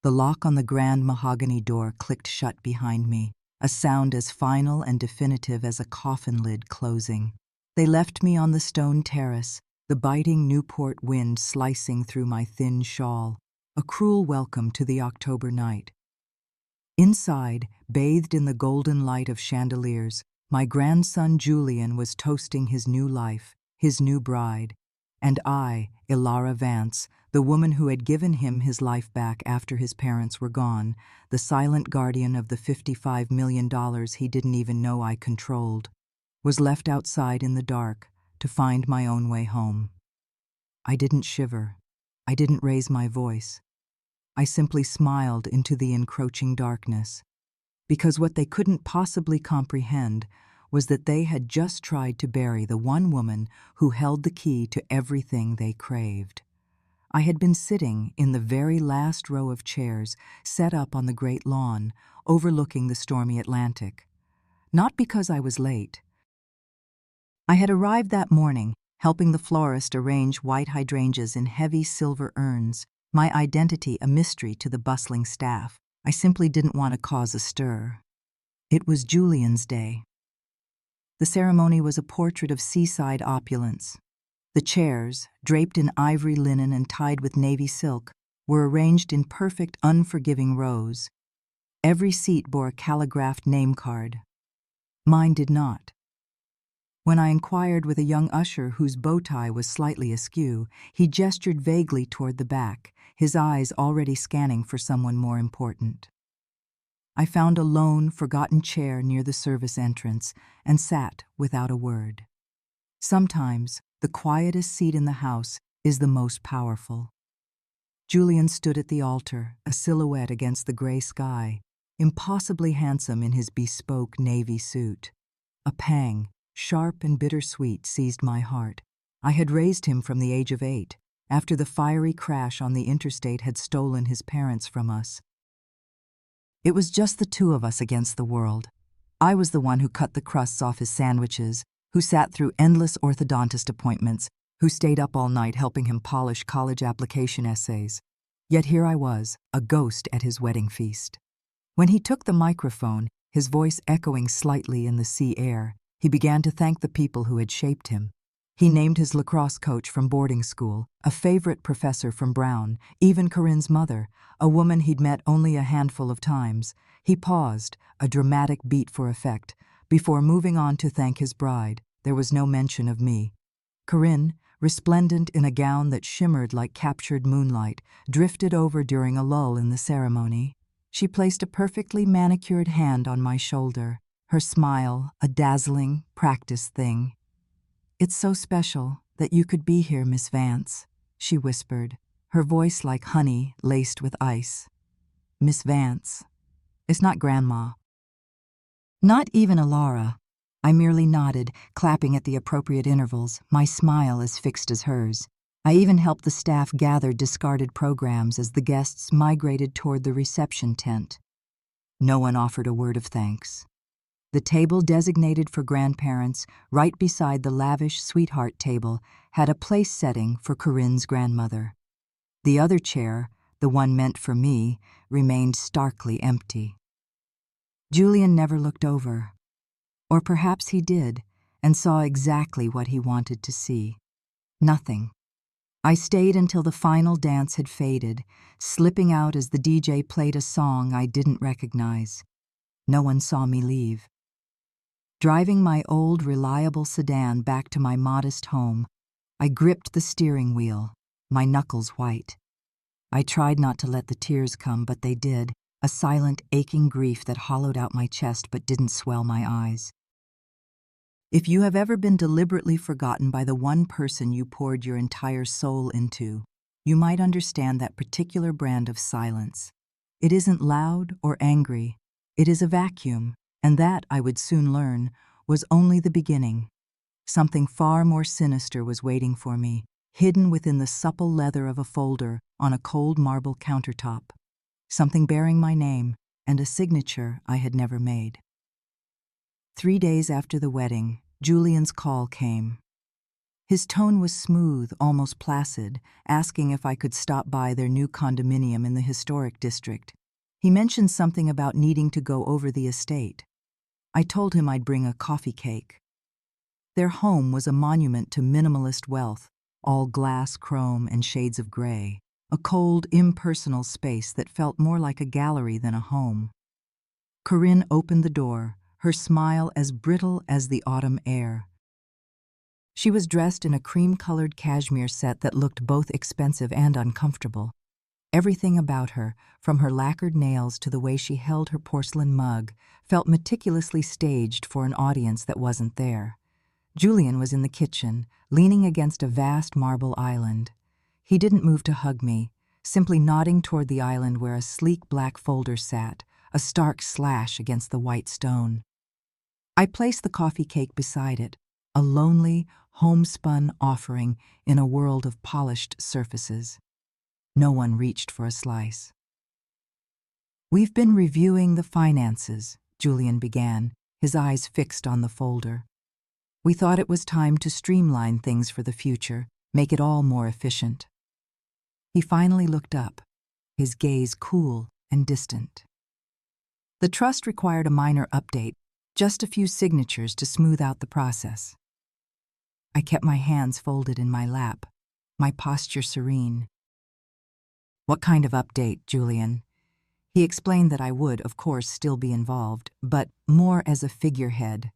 The lock on the grand mahogany door clicked shut behind me, a sound as final and definitive as a coffin lid closing. They left me on the stone terrace, the biting Newport wind slicing through my thin shawl, a cruel welcome to the October night. Inside, bathed in the golden light of chandeliers, my grandson Julian was toasting his new life, his new bride, and I, Ilara Vance, the woman who had given him his life back after his parents were gone, the silent guardian of the $55 million he didn't even know I controlled, was left outside in the dark to find my own way home. I didn't shiver. I didn't raise my voice. I simply smiled into the encroaching darkness, because what they couldn't possibly comprehend was that they had just tried to bury the one woman who held the key to everything they craved. I had been sitting in the very last row of chairs set up on the great lawn, overlooking the stormy Atlantic. Not because I was late. I had arrived that morning, helping the florist arrange white hydrangeas in heavy silver urns, my identity a mystery to the bustling staff. I simply didn't want to cause a stir. It was Julian's day. The ceremony was a portrait of seaside opulence. The chairs, draped in ivory linen and tied with navy silk, were arranged in perfect, unforgiving rows. Every seat bore a calligraphed name card. Mine did not. When I inquired with a young usher whose bow tie was slightly askew, he gestured vaguely toward the back, his eyes already scanning for someone more important. I found a lone, forgotten chair near the service entrance and sat without a word. Sometimes, the quietest seat in the house is the most powerful. Julian stood at the altar, a silhouette against the gray sky, impossibly handsome in his bespoke navy suit. A pang, sharp and bittersweet, seized my heart. I had raised him from the age of 8, after the fiery crash on the interstate had stolen his parents from us. It was just the two of us against the world. I was the one who cut the crusts off his sandwiches, who sat through endless orthodontist appointments, who stayed up all night helping him polish college application essays. Yet here I was, a ghost at his wedding feast. When he took the microphone, his voice echoing slightly in the sea air, he began to thank the people who had shaped him. He named his lacrosse coach from boarding school, a favorite professor from Brown, even Corinne's mother, a woman he'd met only a handful of times. He paused, a dramatic beat for effect, before moving on to thank his bride. There was no mention of me. Corinne, resplendent in a gown that shimmered like captured moonlight, drifted over during a lull in the ceremony. She placed a perfectly manicured hand on my shoulder, her smile a dazzling, practiced thing. "It's so special that you could be here, Miss Vance," she whispered, her voice like honey laced with ice. "Miss Vance. It's not Grandma." Not even Ilara. I merely nodded, clapping at the appropriate intervals, my smile as fixed as hers. I even helped the staff gather discarded programs as the guests migrated toward the reception tent. No one offered a word of thanks. The table designated for grandparents, right beside the lavish sweetheart table, had a place setting for Corinne's grandmother. The other chair, the one meant for me, remained starkly empty. Julian never looked over. Or perhaps he did, and saw exactly what he wanted to see. Nothing. I stayed until the final dance had faded, slipping out as the DJ played a song I didn't recognize. No one saw me leave. Driving my old, reliable sedan back to my modest home, I gripped the steering wheel, my knuckles white. I tried not to let the tears come, but they did, a silent, aching grief that hollowed out my chest but didn't swell my eyes. If you have ever been deliberately forgotten by the one person you poured your entire soul into, you might understand that particular brand of silence. It isn't loud or angry. It is a vacuum, and that, I would soon learn, was only the beginning. Something far more sinister was waiting for me, hidden within the supple leather of a folder on a cold marble countertop. Something bearing my name and a signature I had never made. 3 days after the wedding, Julian's call came. His tone was smooth, almost placid, asking if I could stop by their new condominium in the historic district. He mentioned something about needing to go over the estate. I told him I'd bring a coffee cake. Their home was a monument to minimalist wealth, all glass, chrome, and shades of gray, a cold, impersonal space that felt more like a gallery than a home. Corinne opened the door, her smile as brittle as the autumn air. She was dressed in a cream-colored cashmere set that looked both expensive and uncomfortable. Everything about her, from her lacquered nails to the way she held her porcelain mug, felt meticulously staged for an audience that wasn't there. Julian was in the kitchen, leaning against a vast marble island. He didn't move to hug me, simply nodding toward the island where a sleek black folder sat, a stark slash against the white stone. I placed the coffee cake beside it, a lonely, homespun offering in a world of polished surfaces. No one reached for a slice. "We've been reviewing the finances," Julian began, his eyes fixed on the folder. "We thought it was time to streamline things for the future, make it all more efficient." He finally looked up, his gaze cool and distant. "The trust required a minor update, just a few signatures to smooth out the process." I kept my hands folded in my lap, my posture serene. "What kind of update, Julian?" He explained that I would, of course, still be involved, but more as a figurehead.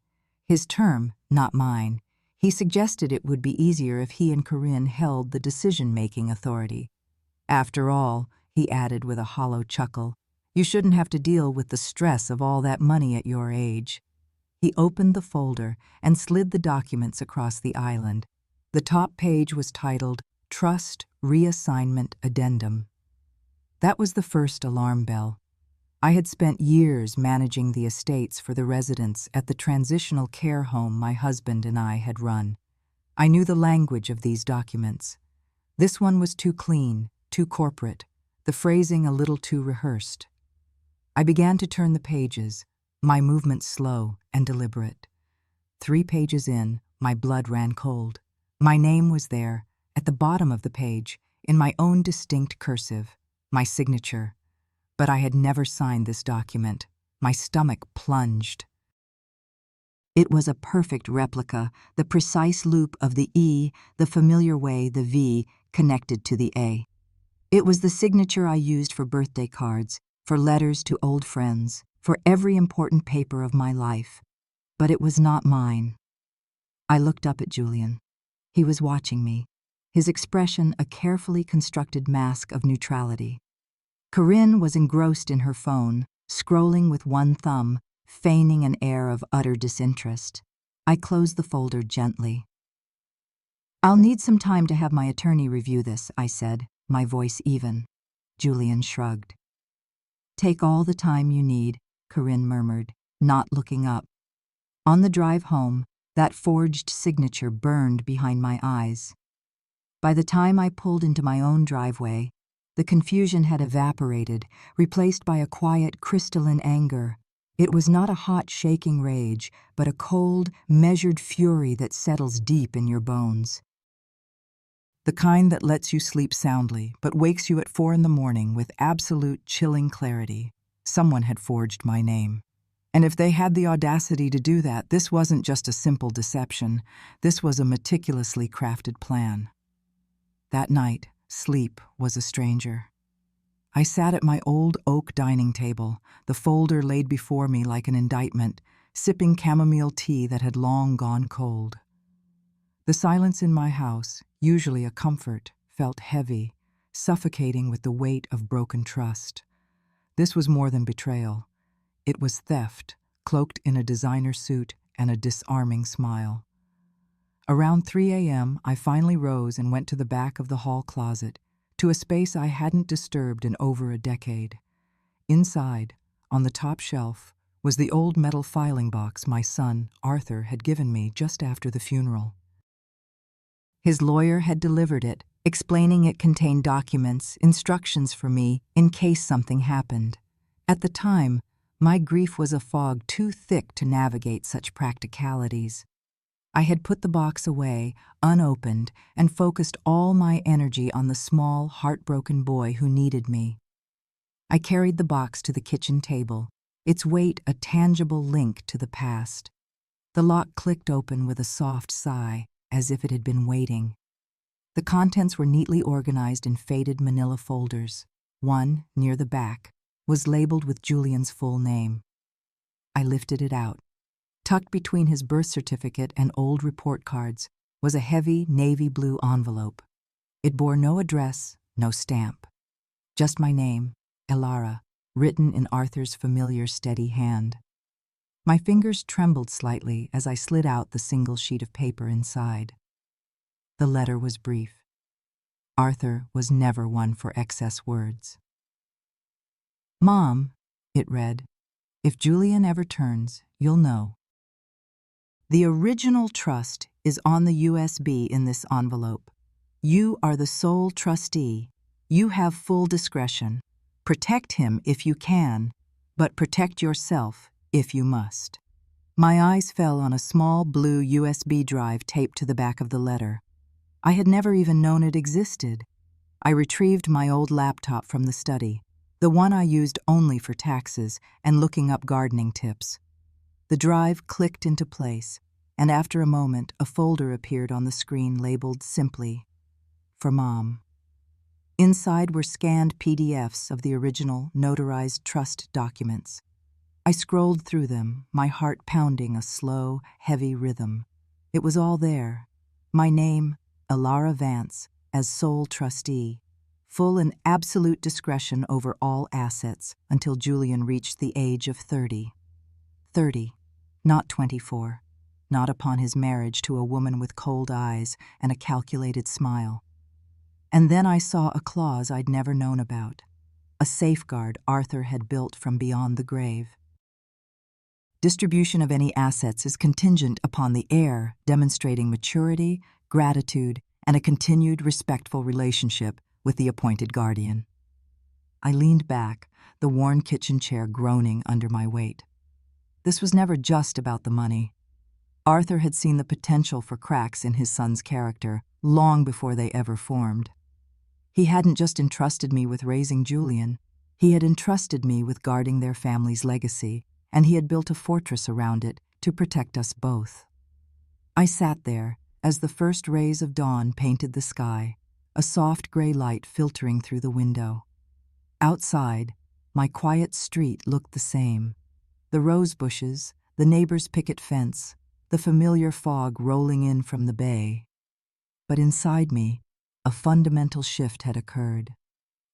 His term, not mine. He suggested it would be easier if he and Corinne held the decision-making authority. "After all," he added with a hollow chuckle, "you shouldn't have to deal with the stress of all that money at your age." He opened the folder and slid the documents across the island. The top page was titled Trust Reassignment Addendum. That was the first alarm bell. I had spent years managing the estates for the residents at the transitional care home my husband and I had run. I knew the language of these documents. This one was too clean, too corporate, the phrasing a little too rehearsed. I began to turn the pages, my movements slow and deliberate. 3 pages in, my blood ran cold. My name was there, at the bottom of the page, in my own distinct cursive, my signature. But I had never signed this document. My stomach plunged. It was a perfect replica, the precise loop of the E, the familiar way the V connected to the A. It was the signature I used for birthday cards, for letters to old friends, for every important paper of my life. But it was not mine. I looked up at Julian. He was watching me, his expression a carefully constructed mask of neutrality. Corinne was engrossed in her phone, scrolling with one thumb, feigning an air of utter disinterest. I closed the folder gently. "I'll need some time to have my attorney review this," I said, my voice even. Julian shrugged. "Take all the time you need," Corinne murmured, not looking up. On the drive home, that forged signature burned behind my eyes. By the time I pulled into my own driveway, the confusion had evaporated, replaced by a quiet, crystalline anger. It was not a hot, shaking rage, but a cold, measured fury that settles deep in your bones. The kind that lets you sleep soundly, but wakes you at 4 a.m. with absolute, chilling clarity. Someone had forged my name. And if they had the audacity to do that, this wasn't just a simple deception. This was a meticulously crafted plan. That night, sleep was a stranger. I sat at my old oak dining table, the folder laid before me like an indictment, sipping chamomile tea that had long gone cold. The silence in my house, usually a comfort, felt heavy, suffocating with the weight of broken trust. This was more than betrayal. It was theft, cloaked in a designer suit and a disarming smile. Around 3 a.m., I finally rose and went to the back of the hall closet, to a space I hadn't disturbed in over a decade. Inside, on the top shelf, was the old metal filing box my son, Arthur, had given me just after the funeral. His lawyer had delivered it, explaining it contained documents, instructions for me in case something happened. At the time, my grief was a fog too thick to navigate such practicalities. I had put the box away, unopened, and focused all my energy on the small, heartbroken boy who needed me. I carried the box to the kitchen table, its weight a tangible link to the past. The lock clicked open with a soft sigh, as if it had been waiting. The contents were neatly organized in faded manila folders. One, near the back, was labeled with Julian's full name. I lifted it out. Tucked between his birth certificate and old report cards was a heavy navy blue envelope. It bore no address, no stamp. Just my name, Elara, written in Arthur's familiar steady hand. My fingers trembled slightly as I slid out the single sheet of paper inside. The letter was brief. Arthur was never one for excess words. "Mom," it read, "if Julian ever turns, you'll know. The original trust is on the USB in this envelope. You are the sole trustee. You have full discretion. Protect him if you can, but protect yourself if you must." My eyes fell on a small blue USB drive taped to the back of the letter. I had never even known it existed. I retrieved my old laptop from the study, the one I used only for taxes and looking up gardening tips. The drive clicked into place, and after a moment, a folder appeared on the screen labeled simply, "For Mom." Inside were scanned PDFs of the original notarized trust documents. I scrolled through them, my heart pounding a slow, heavy rhythm. It was all there. My name, Elara Vance, as sole trustee. Full and absolute discretion over all assets until Julian reached the age of 30. 30, not 24. Not upon his marriage to a woman with cold eyes and a calculated smile. And then I saw a clause I'd never known about, a safeguard Arthur had built from beyond the grave. Distribution of any assets is contingent upon the heir demonstrating maturity, gratitude, and a continued respectful relationship with the appointed guardian. I leaned back, the worn kitchen chair groaning under my weight. This was never just about the money. Arthur had seen the potential for cracks in his son's character long before they ever formed. He hadn't just entrusted me with raising Julian, he had entrusted me with guarding their family's legacy, and he had built a fortress around it to protect us both. I sat there as the first rays of dawn painted the sky, a soft gray light filtering through the window. Outside, my quiet street looked the same. The rose bushes, the neighbor's picket fence, the familiar fog rolling in from the bay. But inside me, a fundamental shift had occurred.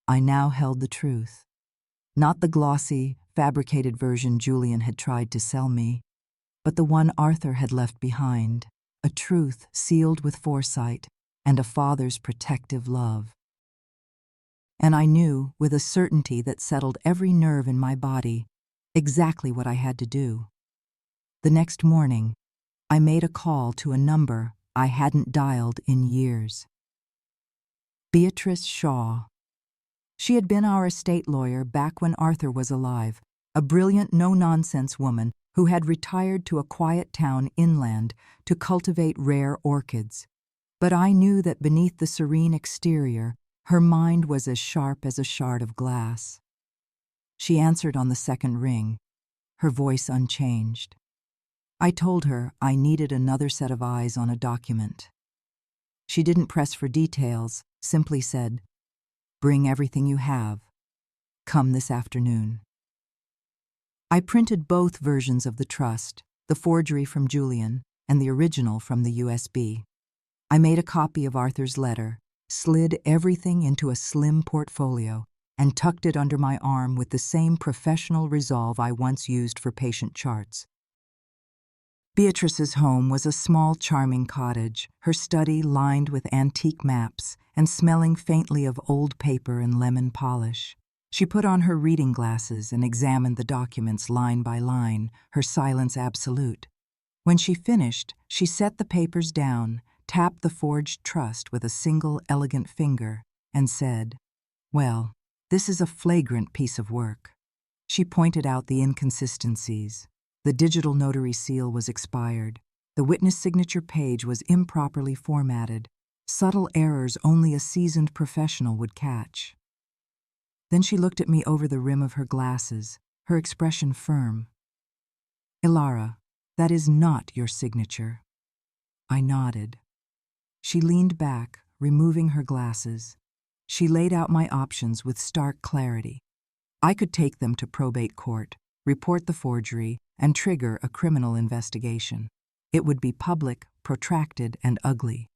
I now held the truth. Not the glossy, fabricated version Julian had tried to sell me, but the one Arthur had left behind, a truth sealed with foresight and a father's protective love. And I knew, with a certainty that settled every nerve in my body, exactly what I had to do. The next morning, I made a call to a number I hadn't dialed in years. Beatrice Shaw. She had been our estate lawyer back when Arthur was alive, a brilliant, no-nonsense woman who had retired to a quiet town inland to cultivate rare orchids. But I knew that beneath the serene exterior, her mind was as sharp as a shard of glass. She answered on the second ring, her voice unchanged. I told her I needed another set of eyes on a document. She didn't press for details, simply said, "Bring everything you have. Come this afternoon." I printed both versions of the trust, the forgery from Julian and the original from the USB. I made a copy of Arthur's letter, slid everything into a slim portfolio, and tucked it under my arm with the same professional resolve I once used for patient charts. Beatrice's home was a small, charming cottage, her study lined with antique maps and smelling faintly of old paper and lemon polish. She put on her reading glasses and examined the documents line by line, her silence absolute. When she finished, she set the papers down, tapped the forged trust with a single elegant finger, and said, "Well, this is a flagrant piece of work." She pointed out the inconsistencies. The digital notary seal was expired. The witness signature page was improperly formatted, subtle errors only a seasoned professional would catch. Then she looked at me over the rim of her glasses, her expression firm. "Ilara, that is not your signature." I nodded. She leaned back, removing her glasses. She laid out my options with stark clarity. I could take them to probate court, report the forgery, and trigger a criminal investigation. It would be public, protracted, and ugly.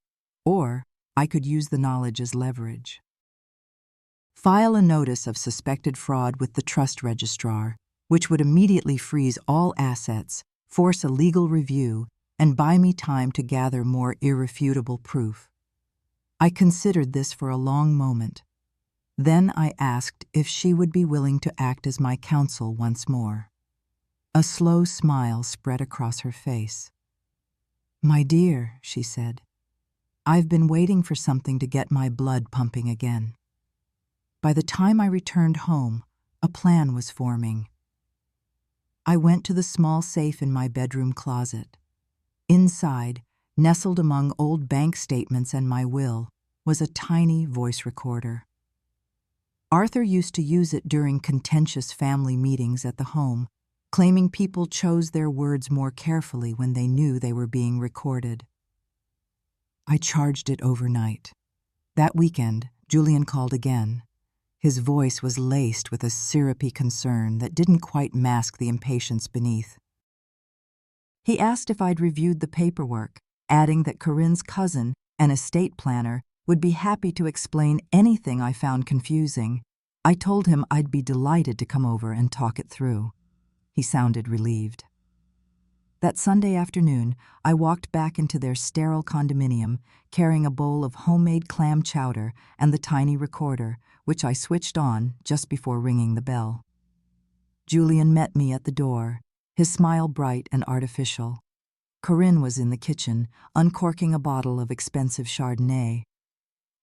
Or I could use the knowledge as leverage. File a notice of suspected fraud with the trust registrar, which would immediately freeze all assets, force a legal review, and buy me time to gather more irrefutable proof. I considered this for a long moment. Then I asked if she would be willing to act as my counsel once more. A slow smile spread across her face. "My dear," she said, "I've been waiting for something to get my blood pumping again." By the time I returned home, a plan was forming. I went to the small safe in my bedroom closet. Inside, nestled among old bank statements and my will, was a tiny voice recorder. Arthur used to use it during contentious family meetings at the home, claiming people chose their words more carefully when they knew they were being recorded. I charged it overnight. That weekend, Julian called again. His voice was laced with a syrupy concern that didn't quite mask the impatience beneath. He asked if I'd reviewed the paperwork, adding that Corinne's cousin, an estate planner, would be happy to explain anything I found confusing. I told him I'd be delighted to come over and talk it through. He sounded relieved. That Sunday afternoon, I walked back into their sterile condominium, carrying a bowl of homemade clam chowder and the tiny recorder, which I switched on just before ringing the bell. Julian met me at the door, his smile bright and artificial. Corinne was in the kitchen, uncorking a bottle of expensive Chardonnay.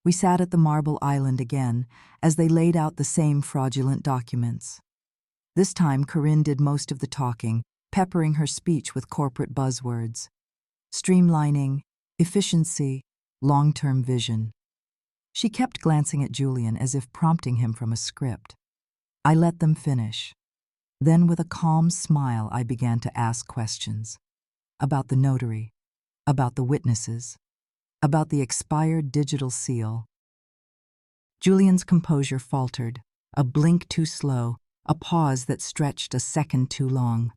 We sat at the marble island again, as they laid out the same fraudulent documents. This time Corinne did most of the talking, peppering her speech with corporate buzzwords. Streamlining, efficiency, long-term vision. She kept glancing at Julian as if prompting him from a script. I let them finish. Then with a calm smile I began to ask questions. About the notary, about the witnesses, about the expired digital seal. Julian's composure faltered, a blink too slow, a pause that stretched a second too long.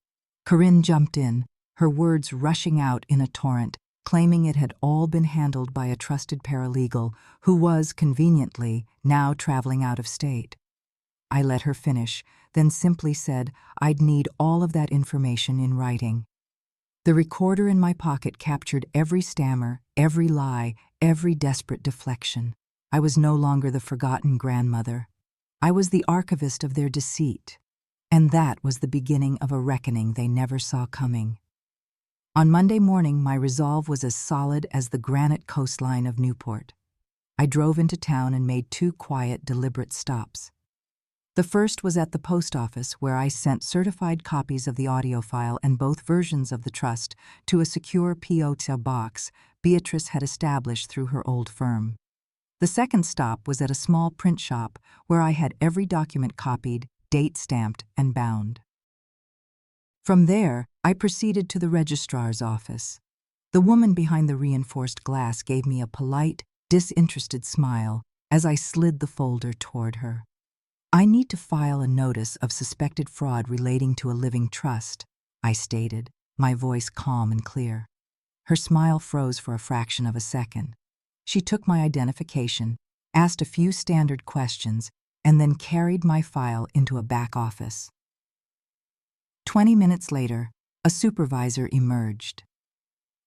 Corinne jumped in, her words rushing out in a torrent, claiming it had all been handled by a trusted paralegal who was, conveniently, now traveling out of state. I let her finish, then simply said I'd need all of that information in writing. The recorder in my pocket captured every stammer, every lie, every desperate deflection. I was no longer the forgotten grandmother. I was the archivist of their deceit. And that was the beginning of a reckoning they never saw coming. On Monday morning, my resolve was as solid as the granite coastline of Newport. I drove into town and made 2 quiet, deliberate stops. The first was at the post office, where I sent certified copies of the audio file and both versions of the trust to a secure P.O. box Beatrice had established through her old firm. The second stop was at a small print shop where I had every document copied, date-stamped, and bound. From there, I proceeded to the registrar's office. The woman behind the reinforced glass gave me a polite, disinterested smile as I slid the folder toward her. "I need to file a notice of suspected fraud relating to a living trust," I stated, my voice calm and clear. Her smile froze for a fraction of a second. She took my identification, asked a few standard questions, and then carried my file into a back office. 20 minutes later, a supervisor emerged.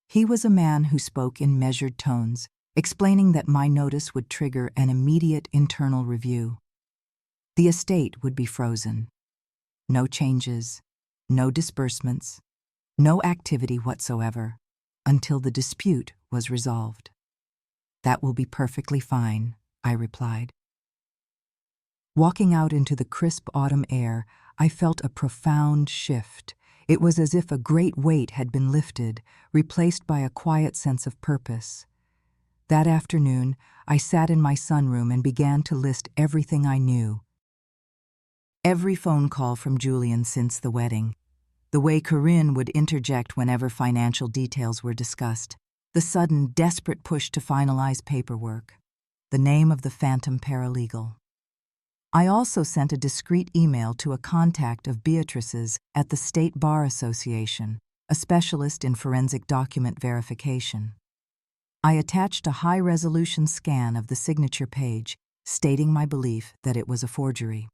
He was a man who spoke in measured tones, explaining that my notice would trigger an immediate internal review. The estate would be frozen. No changes, no disbursements, no activity whatsoever, until the dispute was resolved. "That will be perfectly fine," I replied. Walking out into the crisp autumn air, I felt a profound shift. It was as if a great weight had been lifted, replaced by a quiet sense of purpose. That afternoon, I sat in my sunroom and began to list everything I knew. Every phone call from Julian since the wedding. The way Corinne would interject whenever financial details were discussed. The sudden, desperate push to finalize paperwork. The name of the phantom paralegal. I also sent a discreet email to a contact of Beatrice's at the State Bar Association, a specialist in forensic document verification. I attached a high-resolution scan of the signature page, stating my belief that it was a forgery.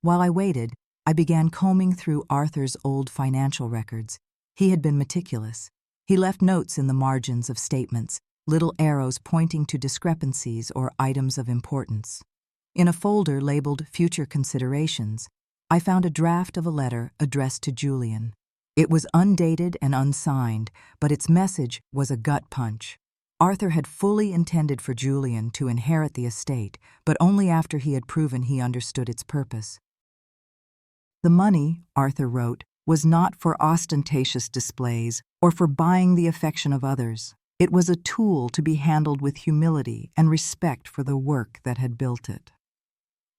While I waited, I began combing through Arthur's old financial records. He had been meticulous. He left notes in the margins of statements, little arrows pointing to discrepancies or items of importance. In a folder labeled Future Considerations, I found a draft of a letter addressed to Julian. It was undated and unsigned, but its message was a gut punch. Arthur had fully intended for Julian to inherit the estate, but only after he had proven he understood its purpose. The money, Arthur wrote, was not for ostentatious displays or for buying the affection of others. It was a tool to be handled with humility and respect for the work that had built it.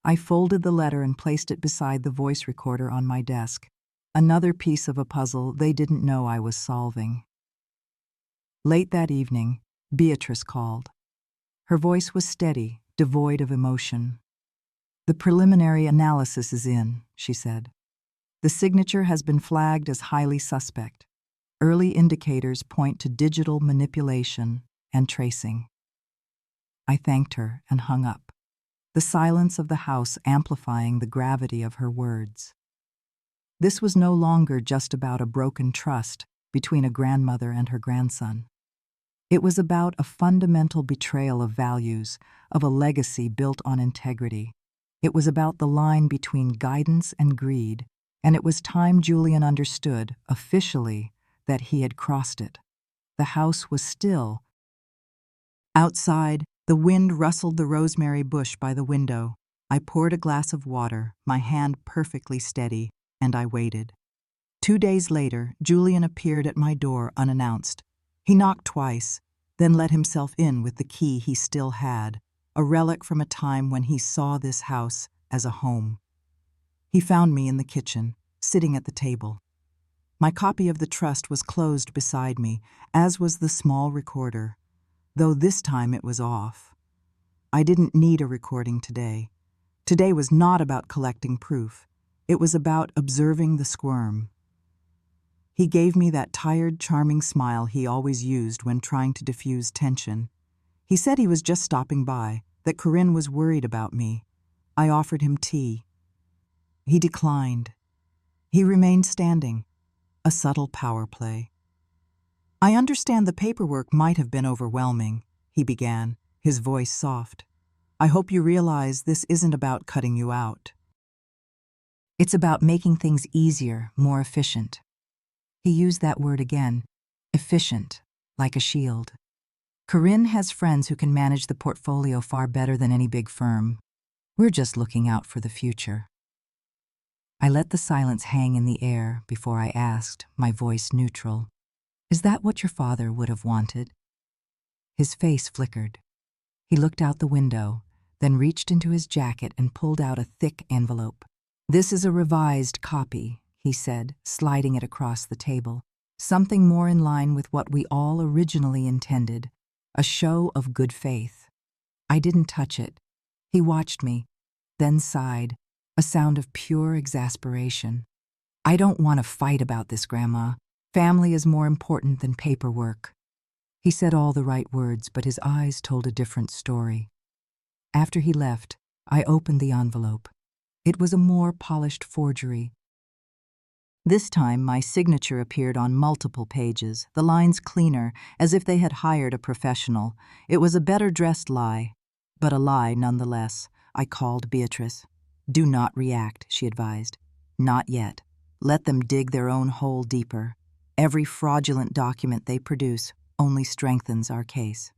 I folded the letter and placed it beside the voice recorder on my desk, another piece of a puzzle they didn't know I was solving. Late that evening, Beatrice called. Her voice was steady, devoid of emotion. "The preliminary analysis is in," she said. "The signature has been flagged as highly suspect. Early indicators point to digital manipulation and tracing." I thanked her and hung up, the silence of the house amplifying the gravity of her words. This was no longer just about a broken trust between a grandmother and her grandson. It was about a fundamental betrayal of values, of a legacy built on integrity. It was about the line between guidance and greed, and it was time Julian understood, officially, that he had crossed it. The house was still. Outside, the wind rustled the rosemary bush by the window. I poured a glass of water, my hand perfectly steady, and I waited. 2 days later, Julian appeared at my door unannounced. He knocked twice, then let himself in with the key he still had, a relic from a time when he saw this house as a home. He found me in the kitchen, sitting at the table. My copy of the trust was closed beside me, as was the small recorder, though this time it was off. I didn't need a recording today. Today was not about collecting proof. It was about observing the squirm. He gave me that tired, charming smile he always used when trying to diffuse tension. He said he was just stopping by, that Corinne was worried about me. I offered him tea. He declined. He remained standing, a subtle power play. "I understand the paperwork might have been overwhelming," he began, his voice soft. "I hope you realize this isn't about cutting you out. It's about making things easier, more efficient." He used that word again, efficient, like a shield. "Corinne has friends who can manage the portfolio far better than any big firm. We're just looking out for the future." I let the silence hang in the air before I asked, my voice neutral, "Is that what your father would have wanted?" His face flickered. He looked out the window, then reached into his jacket and pulled out a thick envelope. "This is a revised copy," he said, sliding it across the table. "Something more in line with what we all originally intended, a show of good faith." I didn't touch it. He watched me, then sighed, a sound of pure exasperation. "I don't want to fight about this, Grandma. Family is more important than paperwork." He said all the right words, but his eyes told a different story. After he left, I opened the envelope. It was a more polished forgery. This time, my signature appeared on multiple pages, the lines cleaner, as if they had hired a professional. It was a better-dressed lie, but a lie nonetheless. I called Beatrice. "Do not react," she advised. "Not yet. Let them dig their own hole deeper. Every fraudulent document they produce only strengthens our case."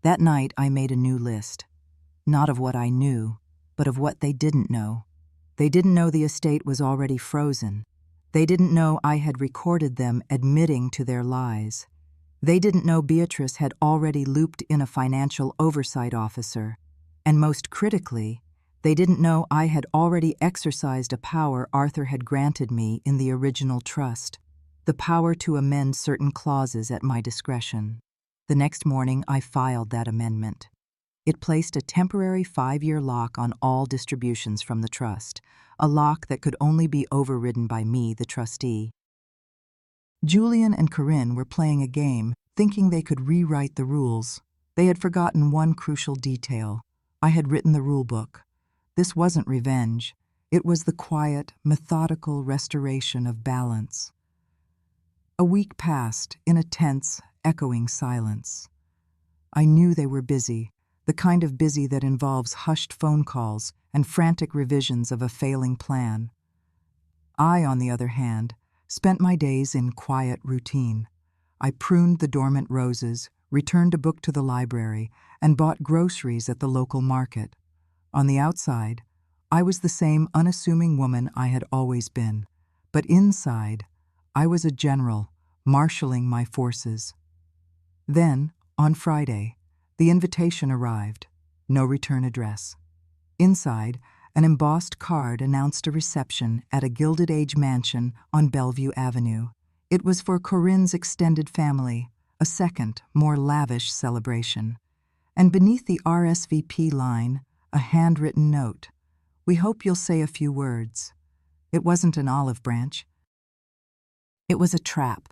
That night, I made a new list. Not of what I knew, but of what they didn't know. They didn't know the estate was already frozen. They didn't know I had recorded them admitting to their lies. They didn't know Beatrice had already looped in a financial oversight officer. And most critically, they didn't know I had already exercised a power Arthur had granted me in the original trust, the power to amend certain clauses at my discretion. The next morning, I filed that amendment. It placed a temporary 5-year lock on all distributions from the trust, a lock that could only be overridden by me, the trustee. Julian and Corinne were playing a game, thinking they could rewrite the rules. They had forgotten one crucial detail. I had written the rule book. This wasn't revenge. It was the quiet, methodical restoration of balance. A week passed in a tense, echoing silence. I knew they were busy, the kind of busy that involves hushed phone calls and frantic revisions of a failing plan. I, on the other hand, spent my days in quiet routine. I pruned the dormant roses, returned a book to the library, and bought groceries at the local market. On the outside, I was the same unassuming woman I had always been, but inside, I was a general, marshalling my forces. Then, on Friday, the invitation arrived. No return address. Inside, an embossed card announced a reception at a Gilded Age mansion on Bellevue Avenue. It was for Corinne's extended family, a second, more lavish celebration. And beneath the RSVP line, a handwritten note. "We hope you'll say a few words." It wasn't an olive branch. It was a trap.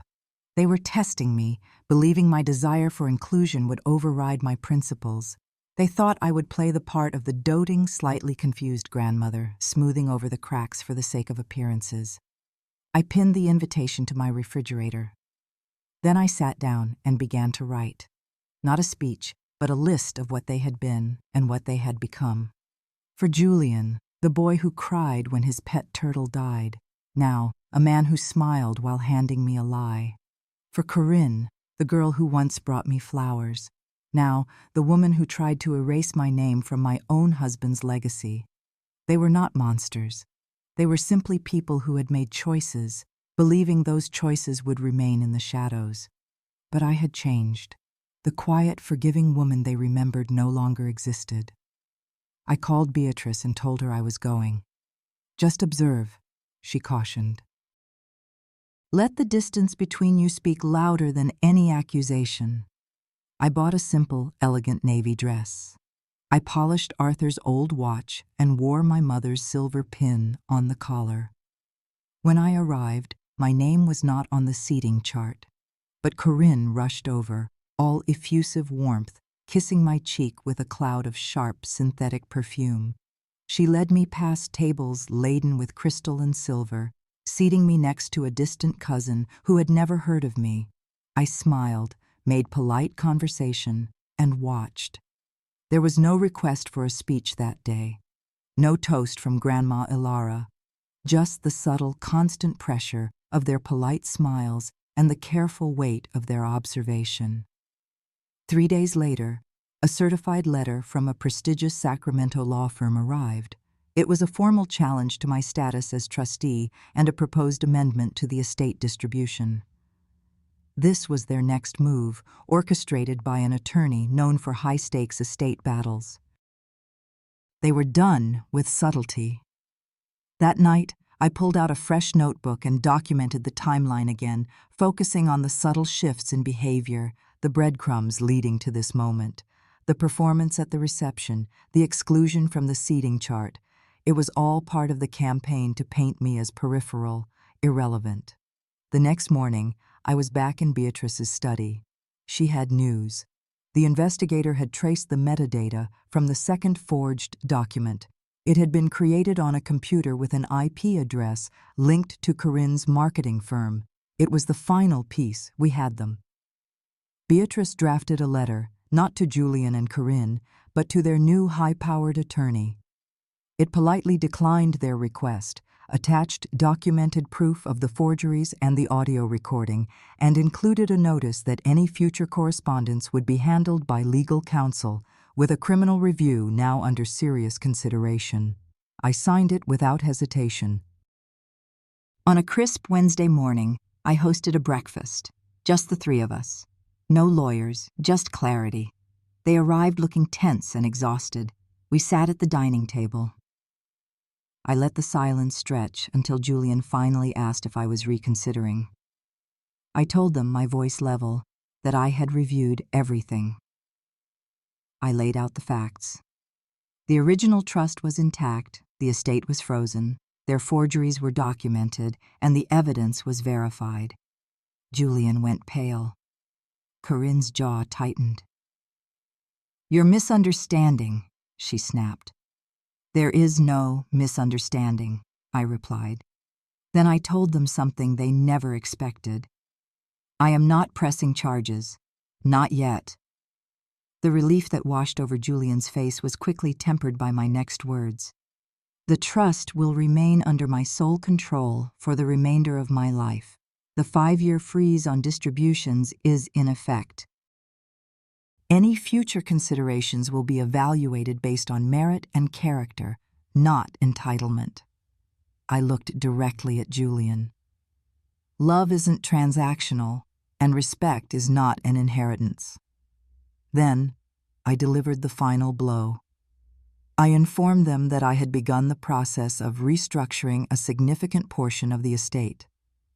They were testing me, believing my desire for inclusion would override my principles. They thought I would play the part of the doting, slightly confused grandmother, smoothing over the cracks for the sake of appearances. I pinned the invitation to my refrigerator. Then I sat down and began to write. Not a speech, but a list of what they had been and what they had become. For Julian, the boy who cried when his pet turtle died, now a man who smiled while handing me a lie. For Corinne, the girl who once brought me flowers, now the woman who tried to erase my name from my own husband's legacy. They were not monsters. They were simply people who had made choices, believing those choices would remain in the shadows. But I had changed. The quiet, forgiving woman they remembered no longer existed. I called Beatrice and told her I was going. "Just observe," she cautioned. "Let the distance between you speak louder than any accusation." I bought a simple, elegant navy dress. I polished Arthur's old watch and wore my mother's silver pin on the collar. When I arrived, my name was not on the seating chart, but Corinne rushed over, all effusive warmth, kissing my cheek with a cloud of sharp, synthetic perfume. She led me past tables laden with crystal and silver, seating me next to a distant cousin who had never heard of me. I smiled, made polite conversation, and watched. There was no request for a speech that day, no toast from Grandma Ilara, just the subtle, constant pressure of their polite smiles and the careful weight of their observation. 3 days later, a certified letter from a prestigious Sacramento law firm arrived. It was a formal challenge to my status as trustee and a proposed amendment to the estate distribution. This was their next move, orchestrated by an attorney known for high-stakes estate battles. They were done with subtlety. That night, I pulled out a fresh notebook and documented the timeline again, focusing on the subtle shifts in behavior, the breadcrumbs leading to this moment, the performance at the reception, the exclusion from the seating chart. It was all part of the campaign to paint me as peripheral, irrelevant. The next morning, I was back in Beatrice's study. She had news. The investigator had traced the metadata from the second forged document. It had been created on a computer with an IP address linked to Corinne's marketing firm. It was the final piece. We had them. Beatrice drafted a letter, not to Julian and Corinne, but to their new high-powered attorney. It politely declined their request, attached documented proof of the forgeries and the audio recording, and included a notice that any future correspondence would be handled by legal counsel, with a criminal review now under serious consideration. I signed it without hesitation. On a crisp Wednesday morning, I hosted a breakfast. Just the three of us. No lawyers, just clarity. They arrived looking tense and exhausted. We sat at the dining table. I let the silence stretch until Julian finally asked if I was reconsidering. I told them, my voice level, that I had reviewed everything. I laid out the facts. The original trust was intact, the estate was frozen, their forgeries were documented, and the evidence was verified. Julian went pale. Corinne's jaw tightened. "You're misunderstanding," she snapped. "There is no misunderstanding," I replied. Then I told them something they never expected. "I am not pressing charges. Not yet." The relief that washed over Julian's face was quickly tempered by my next words. "The trust will remain under my sole control for the remainder of my life. The 5-year freeze on distributions is in effect. Any future considerations will be evaluated based on merit and character, not entitlement." I looked directly at Julian. Love isn't transactional, and respect is not an inheritance. Then, I delivered the final blow. I informed them that I had begun the process of restructuring a significant portion of the estate.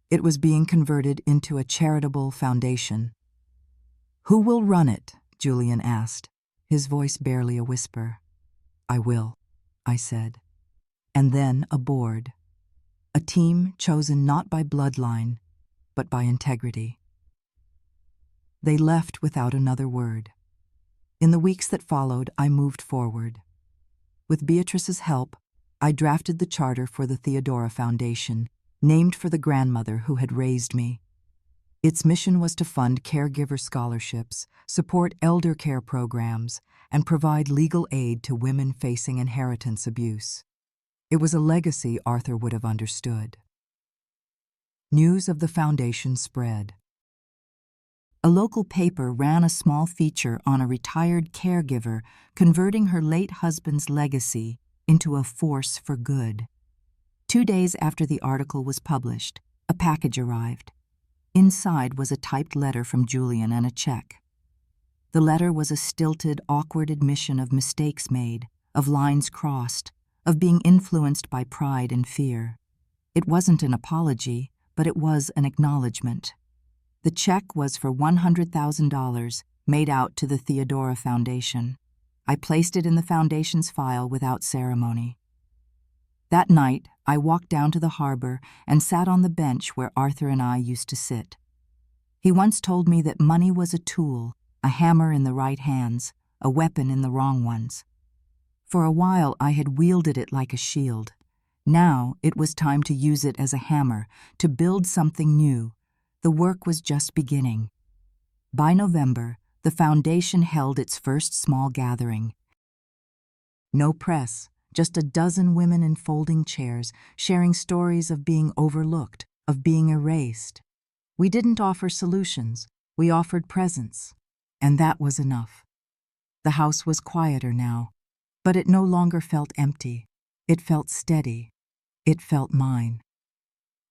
It was being converted into a charitable foundation. "Who will run it?" Julian asked, his voice barely a whisper. "I will," I said. And then a board. A team chosen not by bloodline, but by integrity. They left without another word. In the weeks that followed, I moved forward. With Beatrice's help, I drafted the charter for the Theodora Foundation, named for the grandmother who had raised me. Its mission was to fund caregiver scholarships, support elder care programs, and provide legal aid to women facing inheritance abuse. It was a legacy Arthur would have understood. News of the foundation spread. A local paper ran a small feature on a retired caregiver converting her late husband's legacy into a force for good. 2 days after the article was published, a package arrived. Inside was a typed letter from Julian and a check. The letter was a stilted, awkward admission of mistakes made, of lines crossed, of being influenced by pride and fear. It wasn't an apology, but it was an acknowledgement. The check was for $100,000 made out to the Theodora Foundation. I placed it in the foundation's file without ceremony. That night, I walked down to the harbor and sat on the bench where Arthur and I used to sit. He once told me that money was a tool, a hammer in the right hands, a weapon in the wrong ones. For a while, I had wielded it like a shield. Now, it was time to use it as a hammer, to build something new. The work was just beginning. By November, the foundation held its first small gathering. No press, just a dozen women in folding chairs, sharing stories of being overlooked, of being erased. We didn't offer solutions, we offered presence. And that was enough. The house was quieter now, but it no longer felt empty. It felt steady. It felt mine.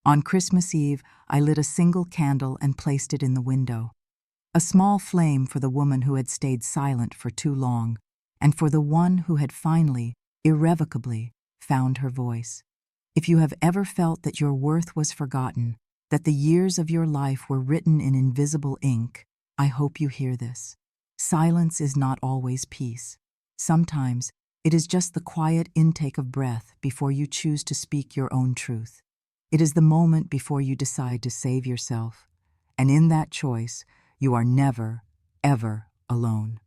On Christmas Eve, I lit a single candle and placed it in the window. A small flame for the woman who had stayed silent for too long, and for the one who had finally, irrevocably, found her voice. If you have ever felt that your worth was forgotten, that the years of your life were written in invisible ink, I hope you hear this. Silence is not always peace. Sometimes, it is just the quiet intake of breath before you choose to speak your own truth. It is the moment before you decide to save yourself. And in that choice, you are never, ever alone.